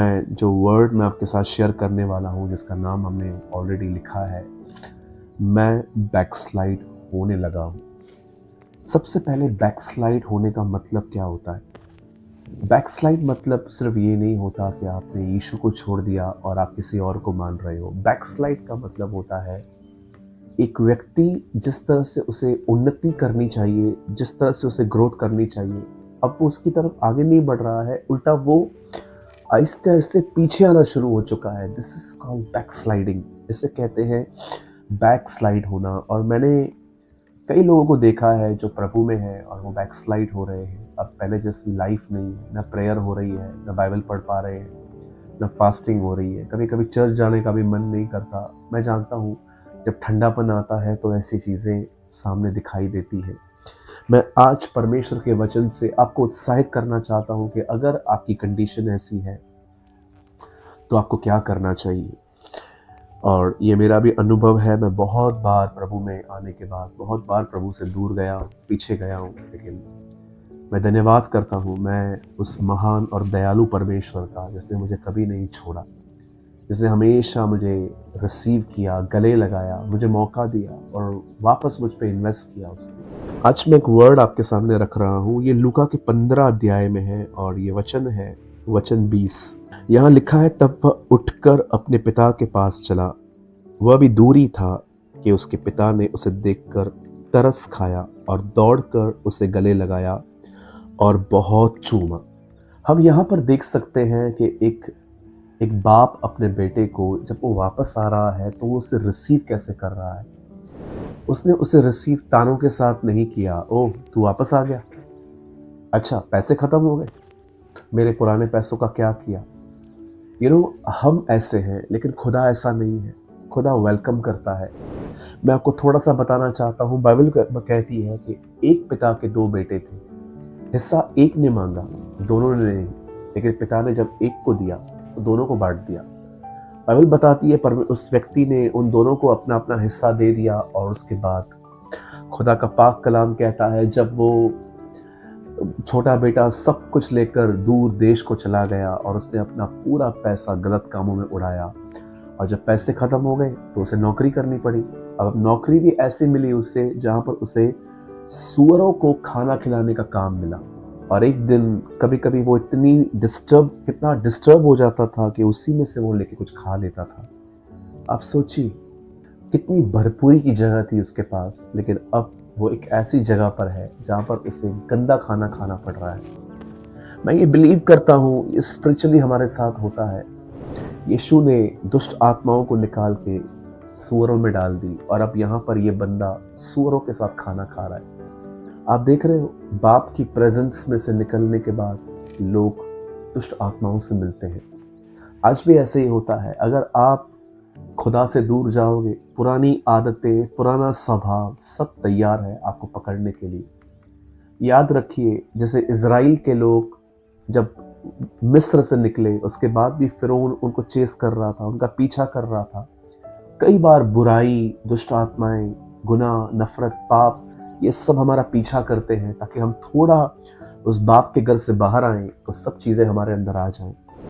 मैं जो वर्ड मैं आपके साथ शेयर करने वाला हूँ, जिसका नाम हमने ऑलरेडी लिखा है, मैं बैकस्लाइड होने लगा हूँ। सबसे पहले बैकस्लाइड होने का मतलब क्या होता है? बैकस्लाइड मतलब सिर्फ ये नहीं होता कि आपने यीशु को छोड़ दिया और आप किसी और को मान रहे हो। बैकस्लाइड का मतलब होता है एक व्यक्ति जिस तरह से उसे उन्नति करनी चाहिए, जिस तरह से उसे ग्रोथ करनी चाहिए, अब वो उसकी तरफ आगे नहीं बढ़ रहा है, उल्टा वो आहिस्ते आहिस्ते पीछे आना शुरू हो चुका है। This is called backsliding. इसे कहते हैं बैकस्लाइड होना। और मैंने कई लोगों को देखा है जो प्रभु में है और वो बैकस्लाइड हो रहे हैं। अब पहले जैसी लाइफ नहीं है, ना प्रेयर हो रही है, ना बाइबल पढ़ पा रहे हैं, ना फास्टिंग हो रही है, कभी कभी चर्च जाने का भी मन नहीं करता। मैं जानता हूँ जब ठंडापन आता है तो ऐसी चीज़ें सामने दिखाई देती हैं। मैं आज परमेश्वर के वचन से आपको उत्साहित करना चाहता हूँ कि अगर आपकी कंडीशन ऐसी है तो आपको क्या करना चाहिए। और ये मेरा भी अनुभव है। मैं बहुत बार प्रभु में आने के बाद बहुत बार प्रभु से दूर गया, पीछे गया हूँ, लेकिन मैं धन्यवाद करता हूँ मैं उस महान और दयालु परमेश्वर का, जिसने मुझे कभी नहीं छोड़ा, जिसने हमेशा मुझे रिसीव किया, गले लगाया, मुझे मौका दिया और वापस मुझ पे इन्वेस्ट किया उसने। आज मैं एक वर्ड आपके सामने रख रहा हूँ। ये लूका के 15 अध्याय में है और ये वचन है वचन 20। यहाँ लिखा है, तब वह उठकर अपने पिता के पास चला। वह भी दूरी था कि उसके पिता ने उसे देखकर तरस खाया और दौड़कर उसे गले लगाया और बहुत चूमा। हम यहाँ पर देख सकते हैं कि एक बाप अपने बेटे को जब वो वापस आ रहा है तो वो उसे रिसीव कैसे कर रहा है। उसने उसे रिसीव तानों के साथ नहीं किया। ओह, तू वापस आ गया, अच्छा पैसे खत्म हो गए, मेरे पुराने पैसों का क्या किया। हम ऐसे हैं, लेकिन खुदा ऐसा नहीं है। खुदा वेलकम करता है। मैं आपको थोड़ा सा बताना चाहता हूँ। बाइबल कहती है कि एक पिता के 2 बेटे थे, हिस्सा एक ने मांगा, दोनों ने नहीं, लेकिन पिता ने जब एक को दिया तो दोनों को बांट दिया। बाइबल बताती है पर उस व्यक्ति ने उन दोनों को अपना अपना हिस्सा दे दिया और उसके बाद खुदा का पाक कलाम कहता है जब वो छोटा बेटा सब कुछ लेकर दूर देश को चला गया और उसने अपना पूरा पैसा गलत कामों में उड़ाया, और जब पैसे खत्म हो गए तो उसे नौकरी करनी पड़ी। अब नौकरी भी ऐसी मिली उसे जहाँ पर उसे सूअरों को खाना खिलाने का काम मिला। और एक दिन कभी कभी वो कितना डिस्टर्ब हो जाता था कि उसी में से वो लेके कुछ खा लेता था। आप सोचिए कितनी भरपूरी की जगह थी उसके पास, लेकिन अब वो एक ऐसी जगह पर है जहाँ पर उसे गंदा खाना खाना पड़ रहा है। मैं ये बिलीव करता हूँ स्पिरिचुअली हमारे साथ होता है। यीशु ने दुष्ट आत्माओं को निकाल के सूअरों में डाल दी और अब यहाँ पर ये बंदा सूअरों के साथ खाना खा रहा है। आप देख रहे हो, बाप की प्रेजेंस में से निकलने के बाद लोग दुष्ट आत्माओं से मिलते हैं। आज भी ऐसे ही होता है। अगर आप खुदा से दूर जाओगे, पुरानी आदतें, पुराना स्वभाव सब तैयार है आपको पकड़ने के लिए। याद रखिए, जैसे इजराइल के लोग जब मिस्र से निकले, उसके बाद भी फिरौन उनको चेस कर रहा था, उनका पीछा कर रहा था। कई बार बुराई, दुष्ट आत्माएं, गुनाह, नफरत, पाप, ये सब हमारा पीछा करते हैं ताकि हम थोड़ा उस बाप के घर से बाहर आएं तो सब चीज़ें हमारे अंदर आ जाएं।